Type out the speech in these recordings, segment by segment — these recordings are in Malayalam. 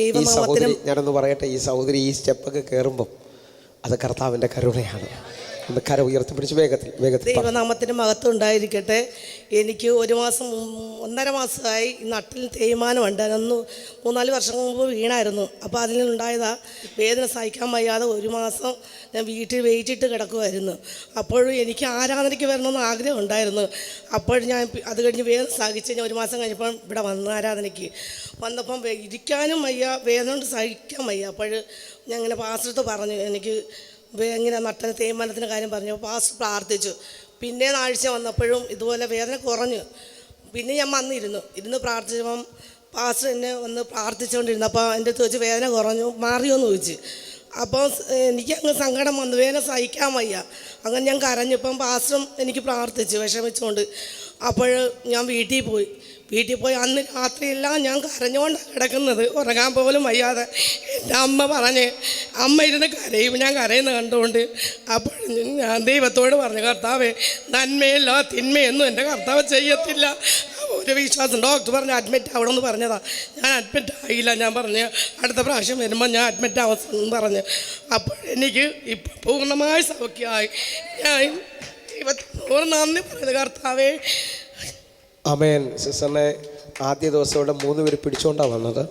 ഈ സഹോദരി, ഞാനൊന്ന് പറയട്ടെ, ഈ സഹോദരി ഈ സ്റ്റെപ്പൊക്കെ കയറുമ്പം അത് കർത്താവിൻ്റെ കരുണയാണ്. ഒന്ന് കര ഉയർത്തിപ്പിടിച്ച് വേഗത്തിൽ ദൈവനാമത്തിന് മഹത്വം ഉണ്ടായിരിക്കട്ടെ. എനിക്ക് 1.5 മാസമായി നട്ടിൽ തേയ്മാനമുണ്ട്. അന്ന് 3-4 വർഷം മുമ്പ് വീണായിരുന്നു. അപ്പോൾ അതിൽ നിന്നുണ്ടായതാ വേദന സഹിക്കാൻ വയ്യാതെ 1 മാസം ഞാൻ വീട്ടിൽ വെയിറ്റിട്ട് കിടക്കുമായിരുന്നു. അപ്പോഴും എനിക്ക് ആരാധനയ്ക്ക് വരണമെന്ന് ആഗ്രഹം ഉണ്ടായിരുന്നു. അപ്പോൾ ഞാൻ അത് കഴിഞ്ഞ് വേദന സഹിച്ച് ഞാൻ 1 മാസം കഴിഞ്ഞപ്പോൾ ഇവിടെ വന്നു. ആരാധനയ്ക്ക് വന്നപ്പം ഇരിക്കാനും വയ്യ, വേദന കൊണ്ട് സഹിക്കാൻ വയ്യ. അപ്പോൾ ഞാൻ ഇങ്ങനെ പാസ്റ്റർക്ക് പറഞ്ഞു, എനിക്ക് ഇങ്ങനെ നട്ടന് തേയ്മാനത്തിൻ്റെ കാര്യം പറഞ്ഞു. പാസ്റ്റർ പ്രാർത്ഥിച്ചു. പിന്നെ ആഴ്ച വന്നപ്പോഴും ഇതുപോലെ വേദന കുറഞ്ഞു. പിന്നെ ഞാൻ ഇരുന്ന് പ്രാർത്ഥിച്ചപ്പം പാസ്റ്റർ എന്നെ വന്ന് പ്രാർത്ഥിച്ചുകൊണ്ടിരുന്നപ്പോൾ എൻ്റെ അടുത്ത് വെച്ച് വേദന കുറഞ്ഞു, മാറിയോന്ന് ചോദിച്ചു. അപ്പോൾ എനിക്കങ്ങ് സങ്കടം വന്നു, വേദന സഹിക്കാൻ വയ്യ. അങ്ങനെ ഞാൻ കരഞ്ഞപ്പം പാസ്റ്ററും എനിക്ക് പ്രാർത്ഥിച്ചു വിഷമിച്ചുകൊണ്ട്. അപ്പോൾ ഞാൻ വീട്ടിൽ പോയി അന്ന് രാത്രിയെല്ലാം ഞാൻ കരഞ്ഞുകൊണ്ടാണ് കിടക്കുന്നത്, ഉറങ്ങാൻ പോലും വയ്യാതെ. എൻ്റെ അമ്മ ഇരുന്ന് കരയും, ഞാൻ കരയുന്ന കണ്ടുകൊണ്ട്. അപ്പോൾ ഞാൻ ദൈവത്തോട് പറഞ്ഞു, കർത്താവേ, നന്മയല്ല തിന്മയൊന്നും എൻ്റെ കർത്താവ് ചെയ്യത്തില്ല. ഒരു വിശ്വാസം. ഡോക്ടർ പറഞ്ഞ് അഡ്മിറ്റ് ആവണമെന്ന് പറഞ്ഞതാണ്. ഞാൻ അഡ്മിറ്റ് ആയില്ല. ഞാൻ പറഞ്ഞ് അടുത്ത പ്രാവശ്യം വരുമ്പോൾ ഞാൻ അഡ്മിറ്റ് ആവാമെന്ന് പറഞ്ഞു. അപ്പോൾ എനിക്ക് ഇപ്പം പൂർണ്ണമായി സൗഖ്യമായി. ഞാൻ ദൈവത്തിനോട് നന്ദി പറയുന്നത്, കർത്താവേ. ആമേൻ. സിസ്റ്ററിനെ ആദ്യ ദിവസം ഇവിടെ 3 പേര് പിടിച്ചുകൊണ്ടാണ് വന്നത്.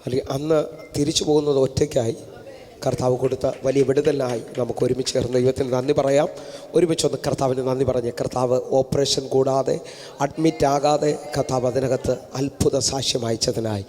അല്ലെങ്കിൽ അന്ന് തിരിച്ചു പോകുന്നത് ഒറ്റയ്ക്കായി. കർത്താവ് കൊടുത്ത വലിയ വിടുതലായി നമുക്ക് ഒരുമിച്ച് ചേർന്ന് ദൈവത്തിന് നന്ദി പറയാം. ഒരുമിച്ചൊന്ന് കർത്താവിന് നന്ദി പറഞ്ഞ്, കർത്താവ് ഓപ്പറേഷൻ കൂടാതെ അഡ്മിറ്റ് ആകാതെ കർത്താവ് അതിനകത്ത് അത്ഭുത സാക്ഷ്യം അയച്ചതിനായി